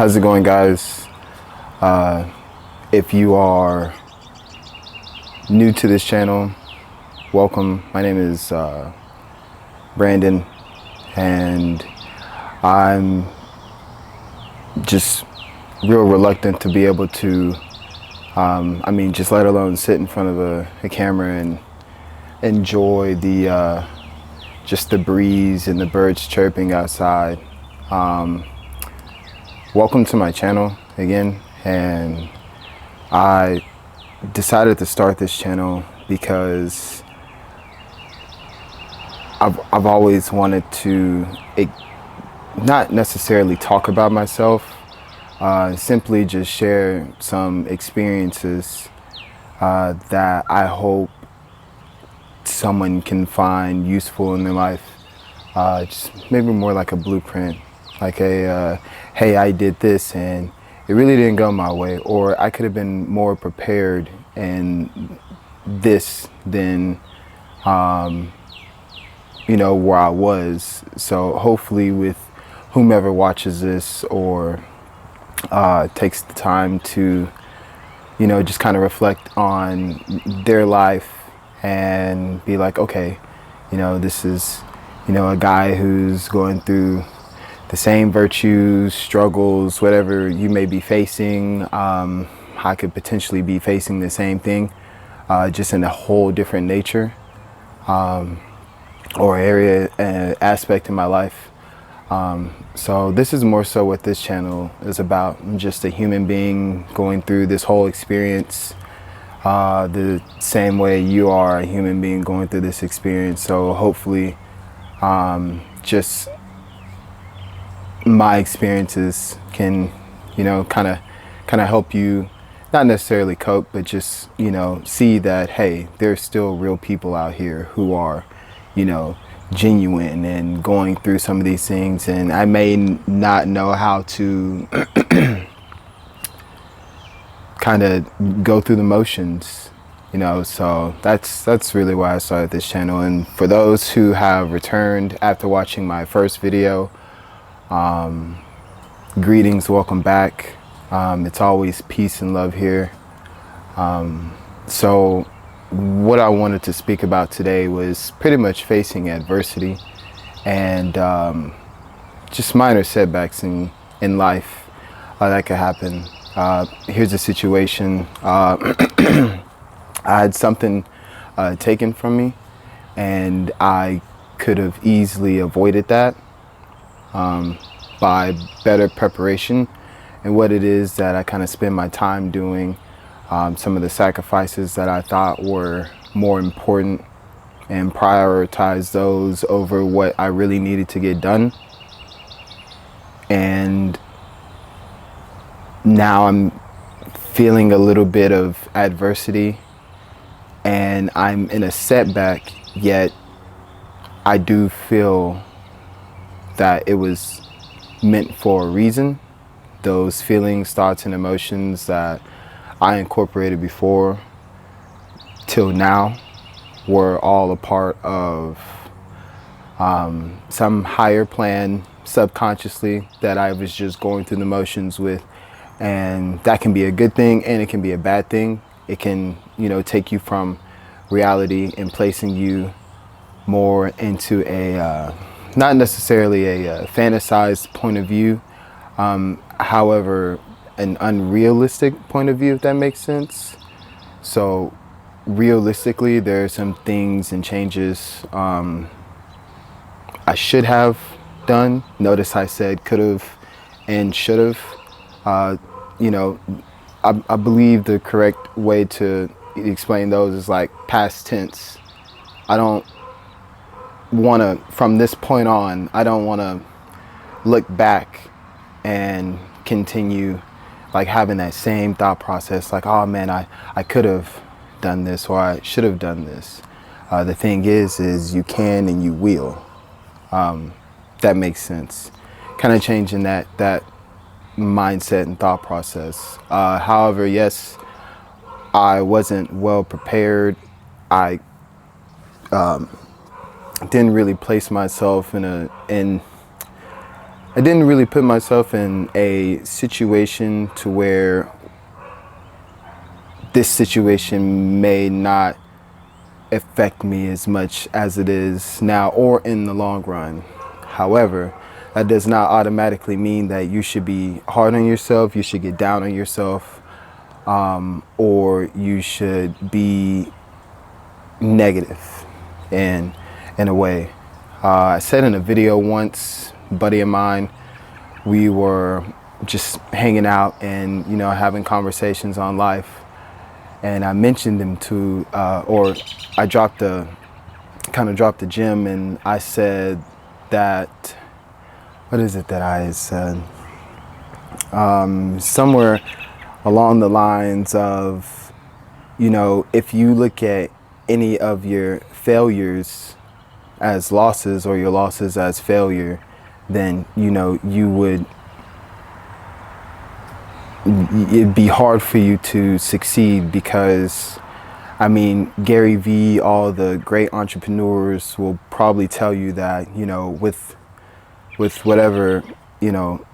How's it going, guys? If you are new to this channel, welcome. My name is Brandon, and I'm just real reluctant to be able to, just let alone sit in front of a camera and enjoy just the breeze and the birds chirping outside. Welcome to my channel again, and I decided to start this channel because I've always wanted to not necessarily talk about myself, simply just share some experiences that I hope someone can find useful in their life. Just maybe more like a blueprint, like hey, I did this and it really didn't go my way, or I could have been more prepared in this than where I was. So hopefully with whomever watches this or takes the time to just kind of reflect on their life and be like, okay, this is a guy who's going through the same virtues, struggles, whatever you may be facing. I could potentially be facing the same thing, just in a whole different nature or area, aspect in my life. So this is more so what this channel is about. I'm just a human being going through this whole experience the same way you are a human being going through this experience. So hopefully just my experiences can kind of help you, not necessarily cope, but just see that, hey, there's still real people out here who are genuine and going through some of these things, and I may not know how to kind of go through the motions, so that's really why I started this channel. And for those who have returned after watching my first video, greetings, welcome back. It's always peace and love here. So what I wanted to speak about today was pretty much facing adversity and just minor setbacks in life that could happen. Here's a situation. I had something taken from me, and I could have easily avoided that by better preparation. And what it is that I kind of spend my time doing, some of the sacrifices that I thought were more important, and prioritize those over what I really needed to get done. And now I'm feeling a little bit of adversity and I'm in a setback, yet I do feel that it was meant for a reason. Those feelings, thoughts, and emotions that I incorporated before till now were all a part of some higher plan subconsciously that I was just going through the motions with. And that can be a good thing and it can be a bad thing. It can, take you from reality and placing you more into a, not necessarily a fantasized point of view, however, an unrealistic point of view, if that makes sense. So realistically, there are some things and changes I should have done. Notice I said could have and should have. I believe the correct way to explain those is like past tense. I don't want to, from this point on, I don't want to look back and continue like having that same thought process, like, oh man, I could have done this, or I should have done this. The thing is you can and you will. That makes sense. Kind of changing that mindset and thought process. However, yes, I wasn't well prepared. I didn't really place myself in I didn't really put myself in a situation to where this situation may not affect me as much as it is now or in the long run. However, that does not automatically mean that you should be hard on yourself, you should get down on yourself, or you should be negative in a way. I said in a video once, a buddy of mine, we were just hanging out and, you know, having conversations on life. And I mentioned him to, or I kind of dropped the gem, and I said that, what is it that I said? Somewhere along the lines of, you know, if you look at any of your failures as losses or your losses as failure, then, you know, it'd be hard for you to succeed, because I mean, Gary Vee, all the great entrepreneurs will probably tell you that, you know, with whatever, you know,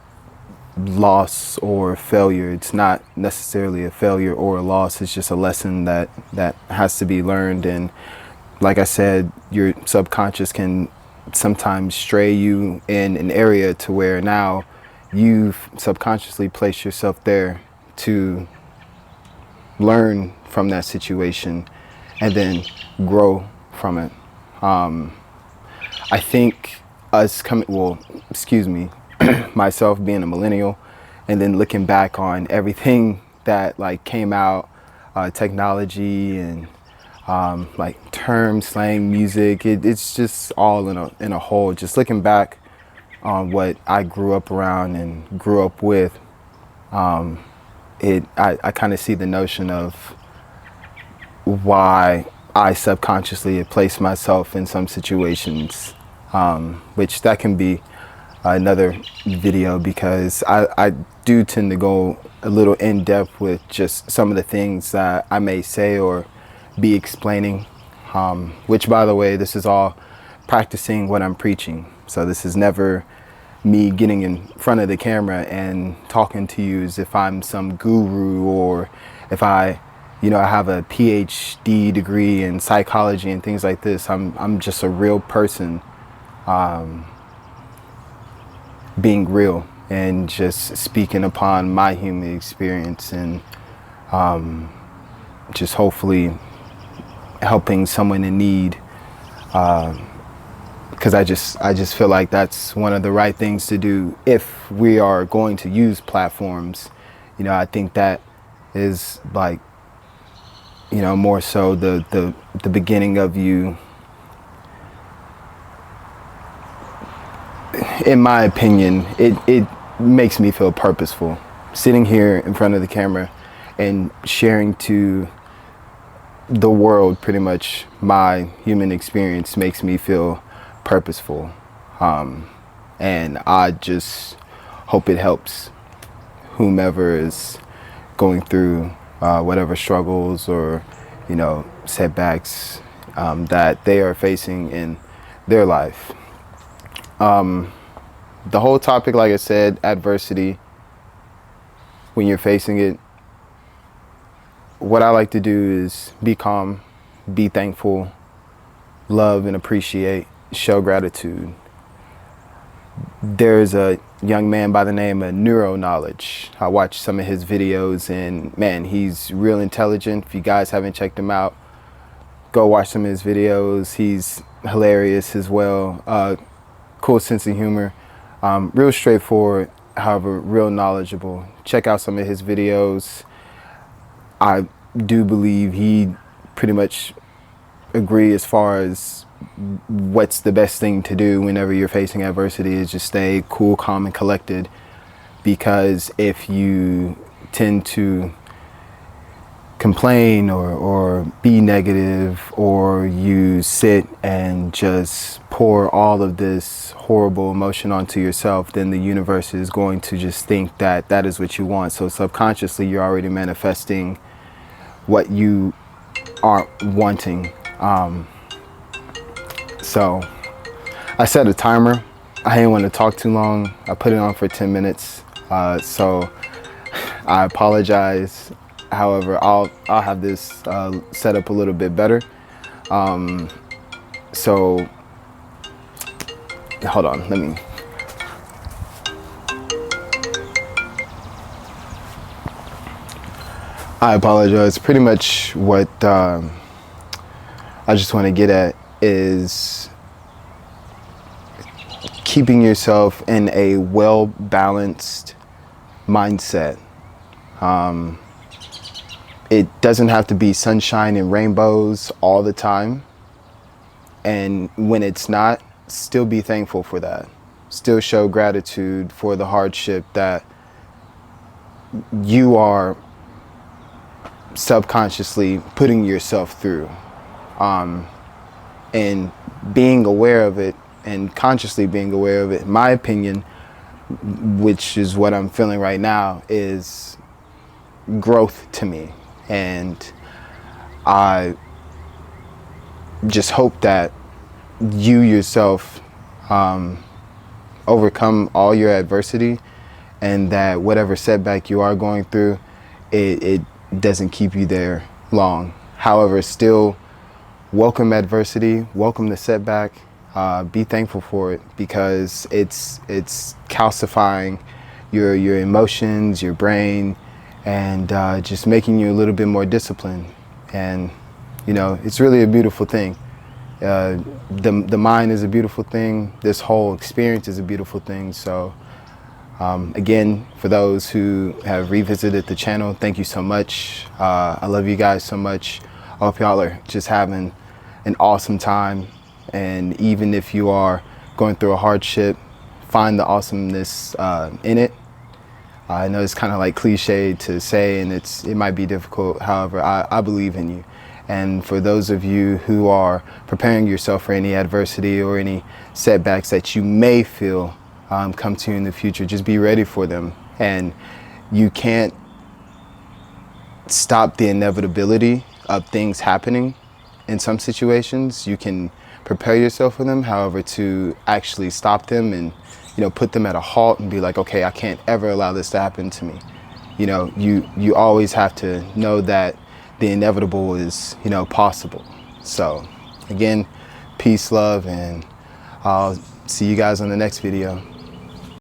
loss or failure, it's not necessarily a failure or a loss, it's just a lesson that has to be learned. And like I said, your subconscious can sometimes stray you in an area to where now you've subconsciously placed yourself there to learn from that situation and then grow from it. I think myself being a millennial and then looking back on everything that like came out, technology and like term slang, music, it's just all in a whole. Just looking back on what I grew up around and grew up with, I kind of see the notion of why I subconsciously had placed myself in some situations, which that can be another video, because I do tend to go a little in depth with just some of the things that I may say or be explaining, which, by the way, this is all practicing what I'm preaching. So this is never me getting in front of the camera and talking to you as if I'm some guru, or if I have a PhD degree in psychology and things like this. I'm just a real person, being real and just speaking upon my human experience, and just hopefully helping someone in need, because I just feel like that's one of the right things to do if we are going to use platforms. You know, I think that is like, you know, more so the beginning of you, in my opinion. It makes me feel purposeful sitting here in front of the camera and sharing to the world pretty much my human experience. Makes me feel purposeful, and I just hope it helps whomever is going through whatever struggles or, you know, setbacks that they are facing in their life. The whole topic, like I said, adversity, when you're facing it, what I like to do is be calm, be thankful, love and appreciate, show gratitude. There's a young man by the name of Neuro Knowledge. I watched some of his videos, and man, he's real intelligent. If you guys haven't checked him out, go watch some of his videos. He's hilarious as well. Cool sense of humor. Real straightforward, however, real knowledgeable. Check out some of his videos. I do believe he pretty much agree as far as what's the best thing to do whenever you're facing adversity is just stay cool, calm, and collected. Because if you tend to complain or be negative, or you sit and just pour all of this horrible emotion onto yourself, then the universe is going to just think that that is what you want. So subconsciously you're already manifesting what you aren't wanting. So I set a timer I didn't want to talk too long. I put it on for 10 minutes, so I apologize. However, I'll have this set up a little bit better. So hold on, let me. I apologize. Pretty much what I just want to get at is keeping yourself in a well-balanced mindset. It doesn't have to be sunshine and rainbows all the time. And when it's not, still be thankful for that. Still show gratitude for the hardship that you are subconsciously putting yourself through. And being aware of it and consciously being aware of it, in my opinion, which is what I'm feeling right now, is growth to me. And I just hope that you yourself overcome all your adversity, and that whatever setback you are going through, it doesn't keep you there long. However, still welcome adversity, welcome the setback, be thankful for it, because it's calcifying your emotions, your brain, and just making you a little bit more disciplined. And you know, it's really a beautiful thing. The mind is a beautiful thing. This whole experience is a beautiful thing. So again, for those who have revisited the channel, thank you so much. I love you guys so much. I hope y'all are just having an awesome time. And even if you are going through a hardship, find the awesomeness in it. I know it's kind of like cliche to say, and it might be difficult. However, I believe in you. And for those of you who are preparing yourself for any adversity or any setbacks that you may feel come to you in the future, just be ready for them. And you can't stop the inevitability of things happening in some situations. You can prepare yourself for them. However, to actually stop them and, you know, put them at a halt and be like, okay, I can't ever allow this to happen to me. You know, you always have to know that the inevitable is, you know, possible. So again, peace, love, and I'll see you guys on the next video.